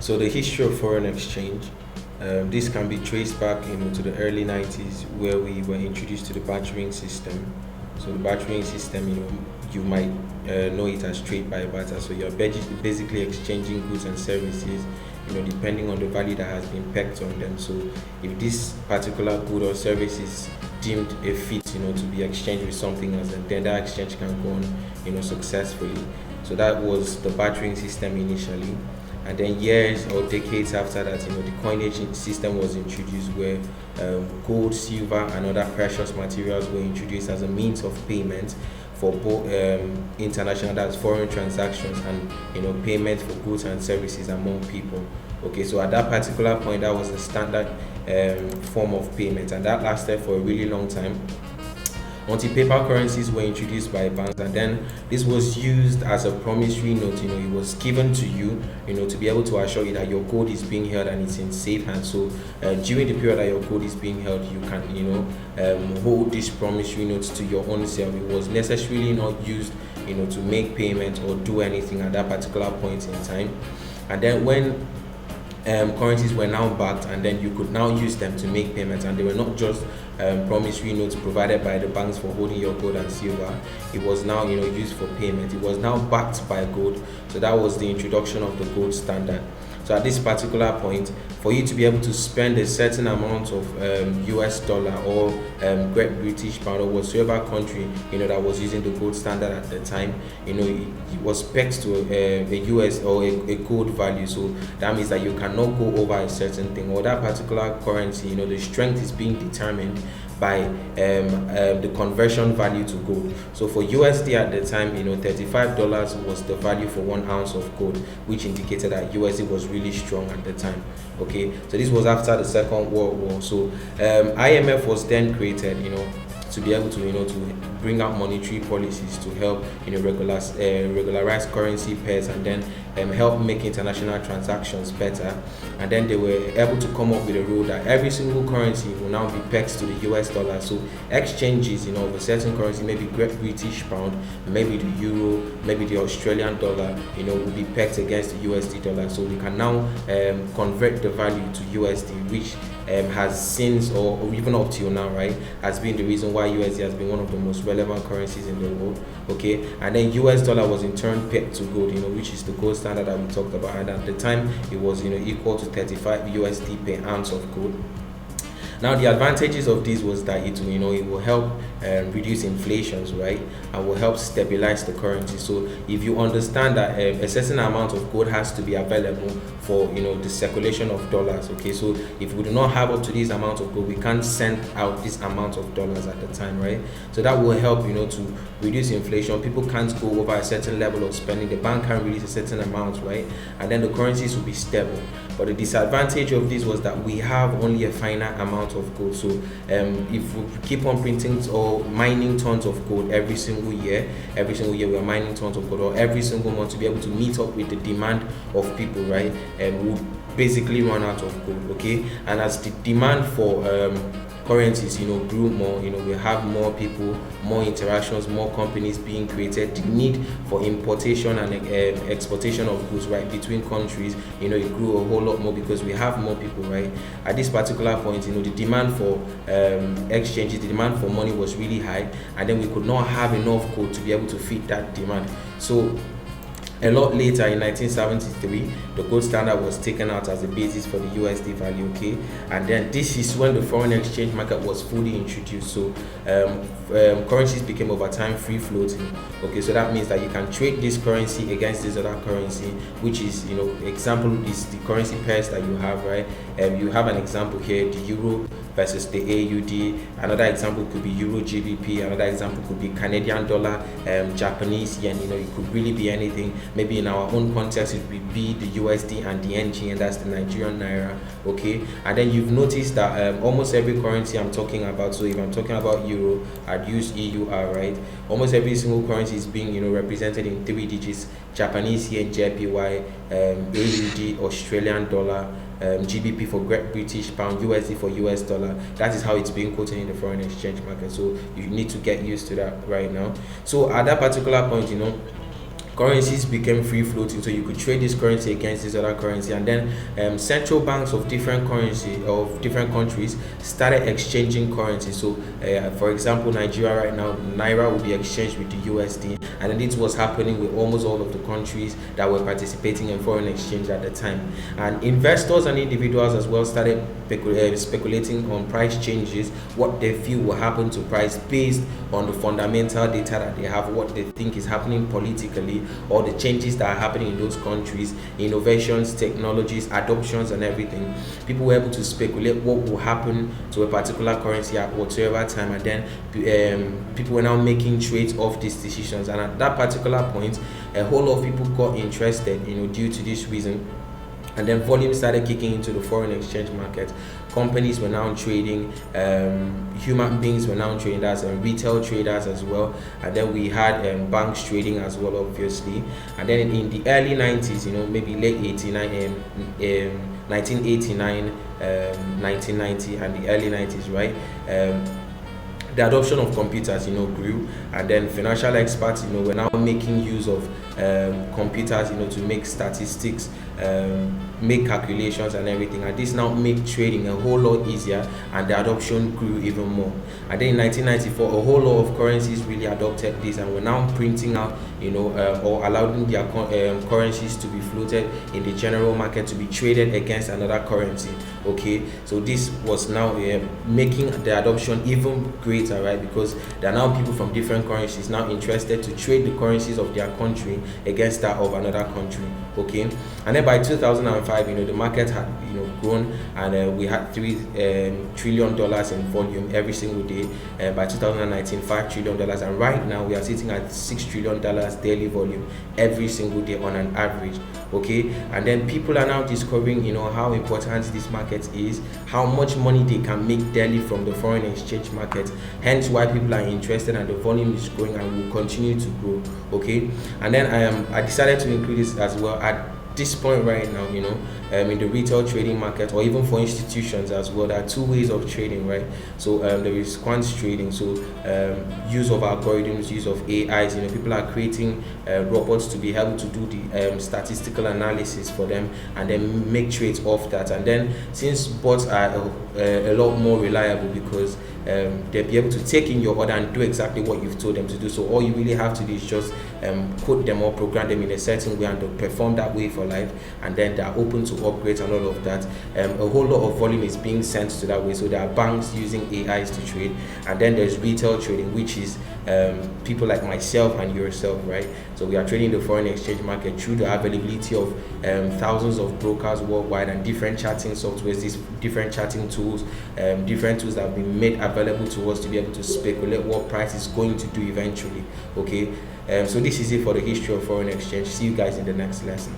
So the history of foreign exchange, this can be traced back, to the early 90s, where we were introduced to the bartering system. So the bartering system, you might know it as trade by barter. So you're basically exchanging goods and services, depending on the value that has been pegged on them. So if this particular good or service is deemed a fit, to be exchanged with something else, and then that exchange can go on, successfully. So that was the bartering system initially. And then years or decades after that, the coinage system was introduced, where gold, silver, and other precious materials were introduced as a means of payment for both international, that's foreign transactions, and payment for goods and services among people. Okay, so at that particular point, that was the standard form of payment, and that lasted for a really long time until paper currencies were introduced by banks. And then this was used as a promissory note. It was given to you, to be able to assure you that your gold is being held and it's in safe hands. So during the period that your gold is being held, you can hold this promissory note to your own self. It was necessarily not used to make payment or do anything at that particular point in time. And then when currencies were now backed, and then you could now use them to make payments, and they were not just promissory notes provided by the banks for holding your gold and silver. It was now used for payment. It was now backed by gold. So that was the introduction of the gold standard. So at this particular point, for you to be able to spend a certain amount of US dollar or Great British pound or whatsoever country that was using the gold standard at the time, it was pegged to a US or a gold value. So that means that you cannot go over a certain thing, or that particular currency, the strength is being determined by the conversion value to gold. So for USD at the time, $35 was the value for 1 ounce of gold, which indicated that USD was really strong at the time. Okay, so this was after the Second World War. So IMF was then created, to be able to bring out monetary policies to help regularize currency pairs, and then help make international transactions better. And then they were able to come up with a rule that every single currency will now be pegged to the US dollar. So exchanges of a certain currency, maybe Great British pound, maybe the euro, maybe the Australian dollar, will be pegged against the USD dollar. So we can now convert the value to USD, which has since, or even up till now, right, has been the reason why USD has been one of the most relevant currencies in the world. Okay, and then US dollar was in turn pegged to gold, which is the gold standard that we talked about, and at the time it was equal to 35 USD per ounce of gold. Now the advantages of this was that it will help reduce inflations, right, and will help stabilize the currency. So if you understand that a certain amount of gold has to be available for the circulation of dollars, okay, so if we do not have up to this amount of gold, we can't send out this amount of dollars at the time, right? So that will help to reduce inflation. People can't go over a certain level of spending, the bank can't release a certain amount, right, and then the currencies will be stable. But the disadvantage of this was that we have only a finite amount of gold. So if we keep on printing or mining tons of gold every single year we are mining tons of gold, or every single month, to be able to meet up with the demand of people, right, we'll basically run out of gold. Okay, and as the demand for currencies grew more, we have more people, more interactions, more companies being created. The need for importation and exportation of goods, right, between countries, it grew a whole lot more because we have more people, right? At this particular point, the demand for exchanges, the demand for money was really high, and then we could not have enough gold to be able to feed that demand. So a lot later, in 1973, the gold standard was taken out as a basis for the USD value, okay? And then this is when the foreign exchange market was fully introduced. So currencies became over time free floating, okay? So that means that you can trade this currency against this other currency, which is, example is the currency pairs that you have, right? You have an example here, the euro versus the AUD. Another example could be Euro GBP. Another example could be Canadian dollar, Japanese yen. It could really be anything. Maybe in our own context, it would be the USD and the NG, and that's the Nigerian naira. Okay, and then you've noticed that almost every currency I'm talking about. So if I'm talking about euro, I'd use EUR, right? Almost every single currency is being represented in 3 digits: Japanese yen, JPY, AUD, Australian dollar, GBP for Great British pound, USD for US dollar. That is how it's being quoted in the foreign exchange market. So you need to get used to that right now. So at that particular point, currencies became free floating, so you could trade this currency against this other currency. And then central banks of different countries started exchanging currency. So for example, Nigeria right now, naira will be exchanged with the USD, and then this was happening with almost all of the countries that were participating in foreign exchange at the time. And investors and individuals as well started speculating on price changes, what they feel will happen to price based on the fundamental data that they have, what they think is happening politically, or the changes that are happening in those countries, innovations, technologies, adoptions, and everything. People were able to speculate what will happen to a particular currency at whatever time, and then people were now making trades of these decisions. And at that particular point, a whole lot of people got interested, due to this reason. And then volume started kicking into the foreign exchange market. Companies were now trading, human beings were now trading, that's retail traders as well. And then we had banks trading as well, obviously. And then in the early 90s, maybe late 89, 1989, 1990, and the early 90s, right? The adoption of computers, grew, and then financial experts, were now making use of computers, to make statistics, make calculations and everything, and this now make trading a whole lot easier, and the adoption grew even more. And then in 1994, a whole lot of currencies really adopted this, and were now printing out, or allowing their currencies to be floated in the general market to be traded against another currency. Okay, so this was now making the adoption even greater, right? Because there are now people from different currencies now interested to trade the currencies of their country against that of another country. Okay, and then by 2005, the market had grown, and we had $3 trillion in volume every single day. By 2019, $5 trillion, and right now we are sitting at $6 trillion daily volume every single day on an average. Okay, and then people are now discovering how important this market is, how much money they can make daily from the foreign exchange market, hence why people are interested, and the volume is growing and will continue to grow. Okay, and then I decided to include this as well at this point right now, in the retail trading market, or even for institutions as well. There are two ways of trading, right? So there is quant trading, so use of algorithms, use of AIs. People are creating robots to be able to do the statistical analysis for them, and then make trades off that. And then since bots are a lot more reliable, because they'll be able to take in your order and do exactly what you've told them to do. So all you really have to do is just code them or program them in a certain way, and they'll perform that way for life. And then they're open to upgrades and all of that. A whole lot of volume is being sent to that way. So there are banks using AIs to trade, and then there's retail trading, which is people like myself and yourself, right? So we are trading the foreign exchange market through the availability of thousands of brokers worldwide, and different chatting softwares, these different chatting tools, different tools that have been made available to us to be able to speculate what price is going to do eventually. Okay, so this is it for the history of foreign exchange. See you guys in the next lesson.